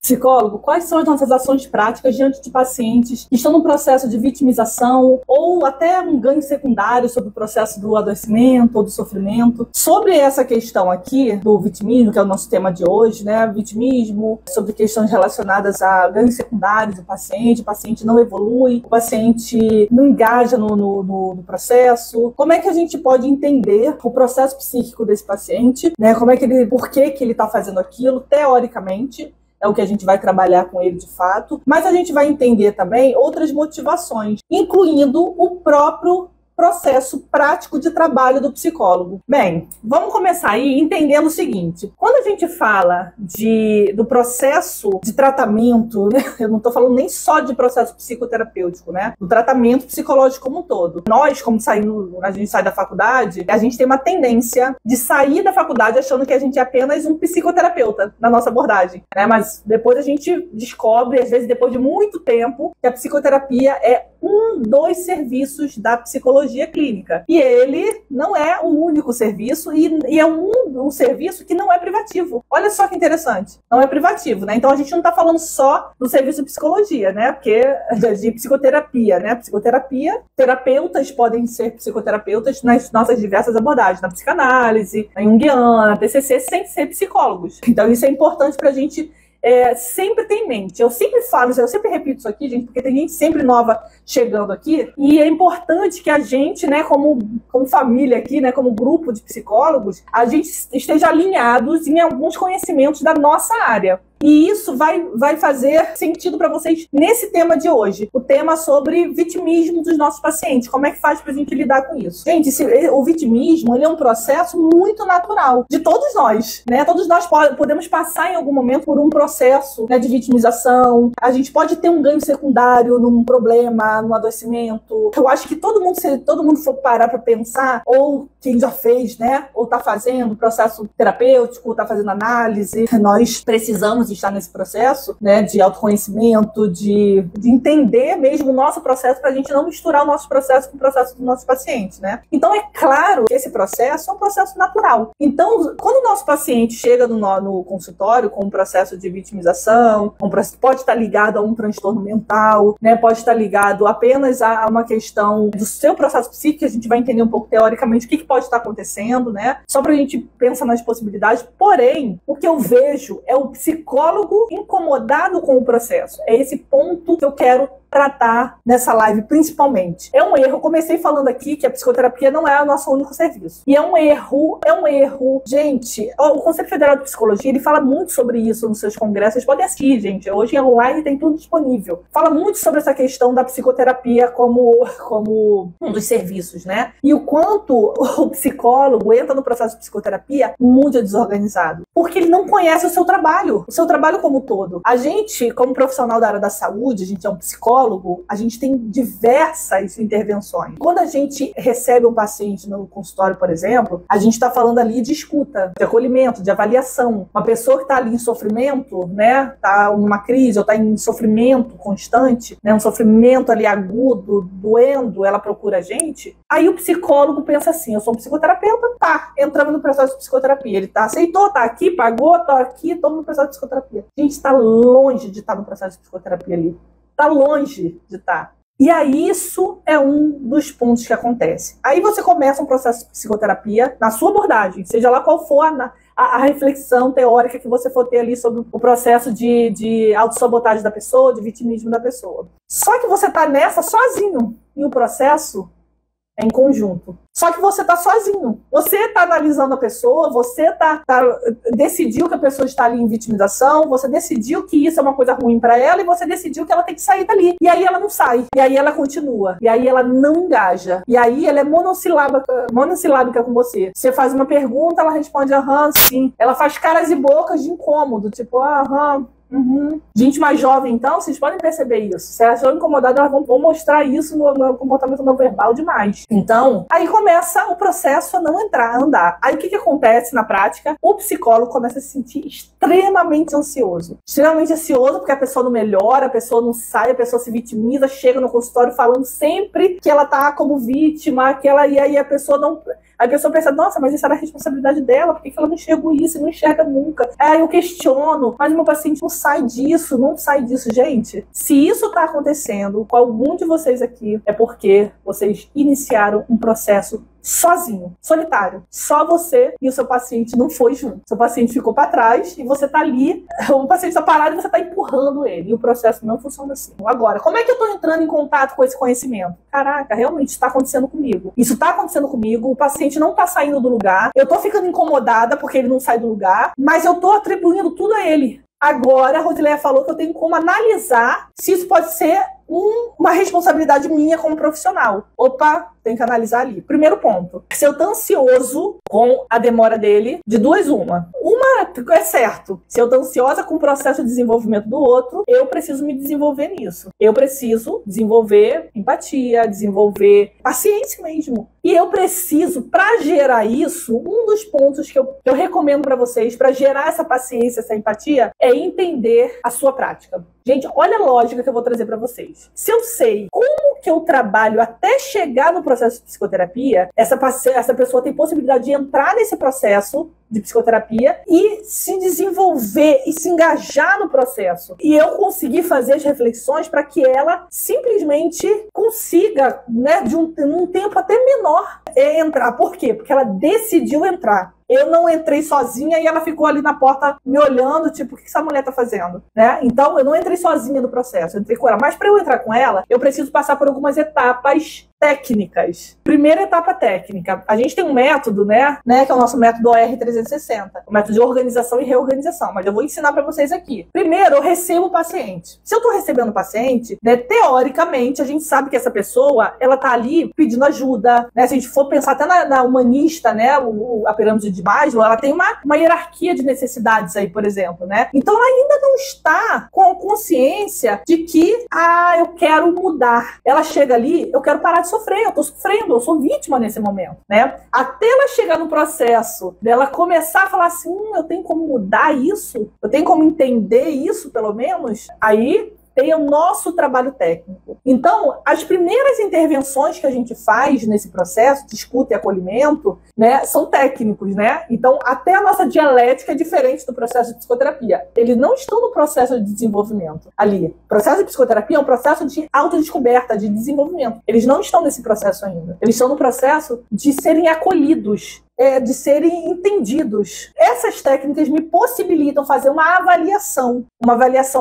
Psicólogo, quais são as nossas ações práticas diante de pacientes que estão no processo de vitimização ou até um ganho secundário sobre o processo do adoecimento ou do sofrimento? Sobre essa questão aqui do vitimismo, que é o nosso tema de hoje, né? Vitimismo, sobre questões relacionadas a ganhos secundários do paciente, o paciente não evolui, o paciente não engaja no processo. Como é que a gente pode entender o processo psíquico desse paciente, né? Por que ele está fazendo aquilo, teoricamente? É o que a gente vai trabalhar com ele de fato, mas a gente vai entender também outras motivações, incluindo o próprio processo prático de trabalho do psicólogo. Bem, vamos começar aí entendendo o seguinte: quando a gente fala do processo de tratamento, né, eu não estou falando nem só de processo psicoterapêutico, né, do tratamento psicológico como um todo. Nós, como a gente sai da faculdade, a gente tem uma tendência de sair da faculdade achando que a gente é apenas um psicoterapeuta na nossa abordagem, né, mas depois a gente descobre, às vezes depois de muito tempo, que a psicoterapia é um dos serviços da psicologia clínica. E ele não é o único serviço e é um serviço que não é privativo. Olha só que interessante. Não é privativo, né? Então a gente não está falando só do serviço de psicologia, né? Porque de psicoterapia, né? Psicoterapia, terapeutas podem ser psicoterapeutas nas nossas diversas abordagens, na psicanálise, na junguiana, TCC, sem ser psicólogos. Então isso é importante para a gente sempre ter em mente. Eu sempre falo, eu sempre repito isso aqui, gente, porque tem gente sempre nova chegando aqui, e é importante que a gente, né, como família aqui, né, como grupo de psicólogos, a gente esteja alinhados em alguns conhecimentos da nossa área. E isso vai fazer sentido para vocês nesse tema de hoje. O tema sobre vitimismo dos nossos pacientes. Como é que faz para a gente lidar com isso? Gente, o vitimismo, ele é um processo muito natural de todos nós, né? Todos nós podemos passar em algum momento por um processo, né, de vitimização. A gente pode ter um ganho secundário num problema, num adoecimento. Eu acho que se todo mundo for parar para pensar, ou quem já fez, né, ou está fazendo processo terapêutico, está fazendo análise, nós precisamos estar nesse processo, né, de autoconhecimento, de entender mesmo o nosso processo, para a gente não misturar o nosso processo com o processo do nosso paciente, né? Então é claro que esse processo é um processo natural. Então, quando o nosso paciente chega no consultório com um processo de vitimização, pode estar ligado a um transtorno mental, né, pode estar ligado apenas a uma questão do seu processo psíquico, a gente vai entender um pouco teoricamente o que pode estar acontecendo, né? Só para a gente pensar nas possibilidades. Porém, o que eu vejo é o psicólogo incomodado com o processo. É esse ponto que eu quero tratar nessa live, principalmente. É um erro, eu comecei falando aqui que a psicoterapia não é o nosso único serviço. E é um erro. Gente, o Conselho Federal de Psicologia, ele fala muito sobre isso nos seus congressos. Vocês podem assistir, gente. Hoje em online tem tudo disponível. Fala muito sobre essa questão da psicoterapia como um dos serviços, né? E o quanto o psicólogo entra no processo de psicoterapia muito desorganizado. Porque ele não conhece o seu trabalho como um todo. A gente, como profissional da área da saúde, a gente é um psicólogo, a gente tem diversas intervenções. Quando a gente recebe um paciente no consultório, por exemplo, a gente está falando ali de escuta, de acolhimento, de avaliação. Uma pessoa que está ali em sofrimento, né, está numa crise ou está em sofrimento constante, né, um sofrimento ali agudo, doendo, ela procura a gente. Aí o psicólogo pensa assim: eu sou um psicoterapeuta, tá, entramos no processo de psicoterapia. Ele aceitou, tá aqui, pagou, tô aqui, tô no processo de psicoterapia. A gente está longe de estar no processo de psicoterapia ali. Está longe de estar. E aí isso é um dos pontos que acontece. Aí você começa um processo de psicoterapia na sua abordagem, seja lá qual for a reflexão teórica que você for ter ali sobre o processo de autossabotagem da pessoa, de vitimismo da pessoa. Só que você está nessa sozinho, e o processo é em conjunto. Só que você está sozinho. Você está analisando a pessoa, você decidiu que a pessoa está ali em vitimização, você decidiu que isso é uma coisa ruim para ela e você decidiu que ela tem que sair dali. E aí ela não sai. E aí ela continua. E aí ela não engaja. E aí ela é monossilábica com você. Você faz uma pergunta, ela responde aham, sim. Ela faz caras e bocas de incômodo, tipo aham. Uhum. Gente mais jovem, então, vocês podem perceber isso. Se elas estão incomodadas, elas vão mostrar isso no comportamento não verbal demais. Então, aí começa o processo a não andar. Aí o que acontece na prática? O psicólogo começa a se sentir extremamente ansioso. Extremamente ansioso porque a pessoa não melhora, a pessoa não sai, a pessoa se vitimiza, chega no consultório falando sempre que ela tá como vítima, e aí a pessoa não... A pessoa pensa, nossa, mas isso era a responsabilidade dela, por que ela não enxergou isso e não enxerga nunca? Aí eu questiono, mas o meu paciente não sai disso, não sai disso. Gente, se isso está acontecendo com algum de vocês aqui, é porque vocês iniciaram um processo sozinho, solitário. Só você e o seu paciente não foi junto. Seu paciente ficou para trás e você tá ali, o paciente está parado e você tá empurrando ele. E o processo não funciona assim. Agora, como é que eu tô entrando em contato com esse conhecimento? Caraca, realmente está acontecendo comigo. Isso está acontecendo comigo, o paciente não tá saindo do lugar, eu tô ficando incomodada porque ele não sai do lugar, mas eu tô atribuindo tudo a ele. Agora, a Rosileia falou que eu tenho como analisar se isso pode ser uma responsabilidade minha como profissional. Opa, tem que analisar ali. Primeiro ponto. Se eu tô ansioso com a demora dele, de duas, uma é certo. Se eu tô ansiosa com o processo de desenvolvimento do outro, eu preciso me desenvolver nisso. Eu preciso desenvolver empatia, desenvolver paciência mesmo. E eu preciso, para gerar isso, um dos pontos que eu recomendo para vocês, para gerar essa paciência, essa empatia, é entender a sua prática. Gente, olha a lógica que eu vou trazer para vocês. Se eu sei como que eu trabalho até chegar no processo de psicoterapia, essa pessoa tem possibilidade de entrar nesse processo de psicoterapia e se desenvolver e se engajar no processo. E eu conseguir fazer as reflexões para que ela simplesmente consiga, né, num tempo até menor, entrar. Por quê? Porque ela decidiu entrar. Eu não entrei sozinha e ela ficou ali na porta me olhando, tipo, o que essa mulher tá fazendo? Né? Então, eu não entrei sozinha no processo, eu entrei com ela. Mas para eu entrar com ela, eu preciso passar por algumas etapas técnicas. Primeira etapa técnica. A gente tem um método, né, que é o nosso método OR360, o método de organização e reorganização, mas eu vou ensinar para vocês aqui. Primeiro, eu recebo o paciente. Se eu tô recebendo o paciente, né, teoricamente, a gente sabe que essa pessoa, ela tá ali pedindo ajuda, né? Se a gente for pensar até na humanista, né, a pirâmide de Maslow, ela tem uma hierarquia de necessidades aí, por exemplo, né? Então, ela ainda não está com consciência de que, eu quero mudar. Ela chega ali, eu quero parar de sofrer, eu tô sofrendo, eu sou vítima nesse momento, né? Até ela chegar no processo dela começar a falar assim, eu tenho como mudar isso? Eu tenho como entender isso, pelo menos? Aí tem o nosso trabalho técnico. Então, as primeiras intervenções que a gente faz nesse processo de escuta e acolhimento, né, são técnicos, né? Então, até a nossa dialética é diferente do processo de psicoterapia. Eles não estão no processo de desenvolvimento ali. O processo de psicoterapia é um processo de autodescoberta, de desenvolvimento. Eles não estão nesse processo ainda. Eles estão no processo de serem acolhidos, de serem entendidos. Essas técnicas me possibilitam fazer uma avaliação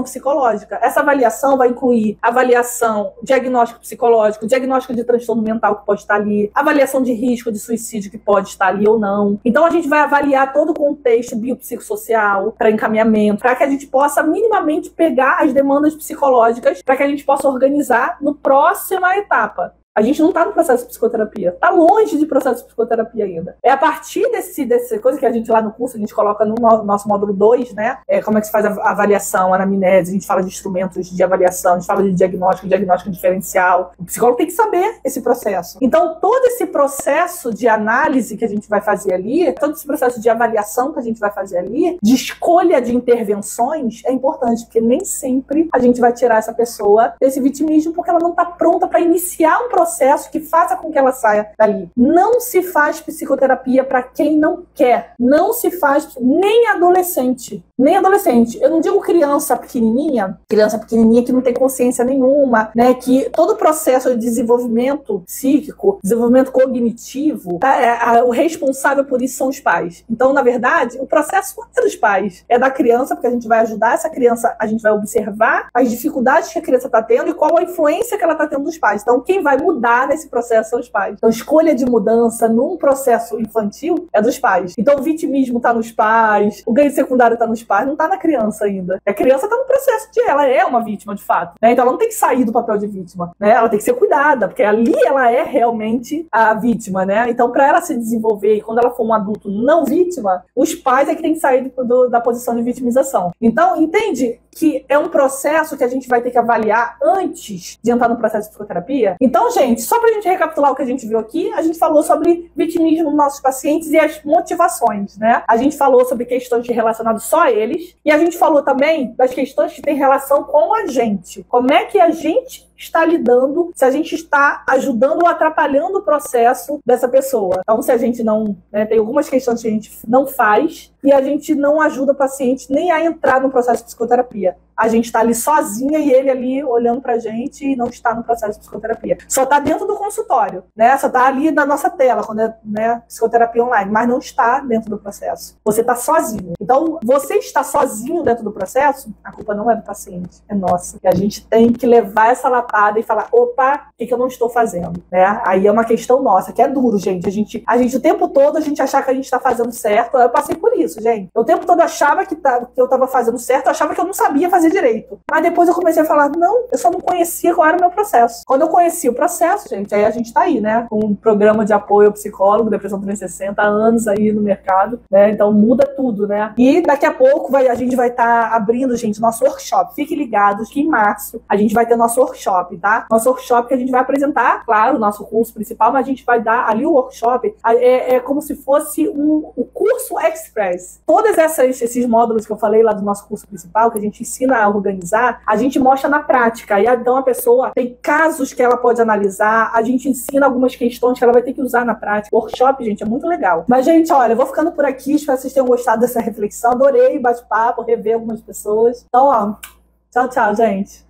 psicológica. Essa avaliação vai incluir avaliação diagnóstico psicológico, diagnóstico de transtorno mental que pode estar ali, avaliação de risco de suicídio que pode estar ali ou não. Então a gente vai avaliar todo o contexto biopsicossocial para encaminhamento, para que a gente possa minimamente pegar as demandas psicológicas, para que a gente possa organizar no próxima etapa. A gente não está no processo de psicoterapia. Está longe de processo de psicoterapia ainda. É a partir dessa coisa que a gente lá no curso, a gente coloca no nosso módulo 2, né? Como é que se faz a avaliação, a anamnese, a gente fala de instrumentos de avaliação, a gente fala de diagnóstico diferencial. O psicólogo tem que saber esse processo. Então, todo esse processo de análise que a gente vai fazer ali, todo esse processo de avaliação que a gente vai fazer ali, de escolha de intervenções, é importante, porque nem sempre a gente vai tirar essa pessoa desse vitimismo, porque ela não está pronta para iniciar um processo que faça com que ela saia dali. Não se faz psicoterapia para quem não quer. Não se faz nem adolescente. Nem adolescente. Eu não digo criança pequenininha que não tem consciência nenhuma, né? Que todo o processo de desenvolvimento psíquico, desenvolvimento cognitivo, tá? O responsável por isso são os pais. Então, na verdade, o processo é dos pais. É da criança, porque a gente vai ajudar essa criança, a gente vai observar as dificuldades que a criança está tendo e qual a influência que ela está tendo dos pais. Então, quem vai mudar nesse processo são os pais. Então, escolha de mudança num processo infantil é dos pais. Então, o vitimismo está nos pais, o ganho secundário está nos pais, não está na criança ainda. A criança está no processo de ela é uma vítima, de fato, né? Então, ela não tem que sair do papel de vítima, né? Ela tem que ser cuidada, porque ali ela é realmente a vítima, né? Então, para ela se desenvolver e quando ela for um adulto não vítima, os pais é que tem que sair da posição de vitimização. Então, entende que é um processo que a gente vai ter que avaliar antes de entrar no processo de psicoterapia? Então, gente, só pra gente recapitular o que a gente viu aqui, a gente falou sobre vitimismo nos nossos pacientes e as motivações, né? A gente falou sobre questões relacionadas só a eles e a gente falou também das questões que têm relação com a gente. Como é que a gente está lidando, se a gente está ajudando ou atrapalhando o processo dessa pessoa. Então, se a gente não, né, tem algumas questões que a gente não faz e a gente não ajuda o paciente nem a entrar no processo de psicoterapia. A gente está ali sozinha e ele ali olhando pra gente e não está no processo de psicoterapia. Só está dentro do consultório, né? Só está ali na nossa tela, quando é, né, psicoterapia online, mas não está dentro do processo. Você está sozinho. Então, você está sozinho dentro do processo, a culpa não é do paciente, é nossa. E a gente tem que levar essa lapada e falar, opa, o que eu não estou fazendo? Né? Aí é uma questão nossa, que é duro, gente. A gente o tempo todo, a gente achar que a gente está fazendo certo. Eu passei por isso, gente. Eu o tempo todo achava que eu estava fazendo certo, eu achava que eu não sabia fazer direito. Mas depois eu comecei a falar, não, eu só não conhecia qual era o meu processo. Quando eu conheci o processo, gente, aí a gente tá aí, né? Com um programa de apoio ao psicólogo, Depressão 360, há anos aí no mercado, né? Então muda tudo, né? E daqui a pouco a gente vai estar abrindo, gente, nosso workshop. Fiquem ligados que em março a gente vai ter nosso workshop, tá? Nosso workshop que a gente vai apresentar, claro, o nosso curso principal, mas a gente vai dar ali o workshop, é como se fosse o curso express. Todos esses módulos que eu falei lá do nosso curso principal, que a gente ensina a organizar, a gente mostra na prática. E então a pessoa tem casos que ela pode analisar, a gente ensina algumas questões que ela vai ter que usar na prática. O workshop, gente, é muito legal. Mas, gente, olha, eu vou ficando por aqui, espero que vocês tenham gostado dessa reflexão. Adorei o bate-papo, rever algumas pessoas. Então, ó, tchau, tchau, gente.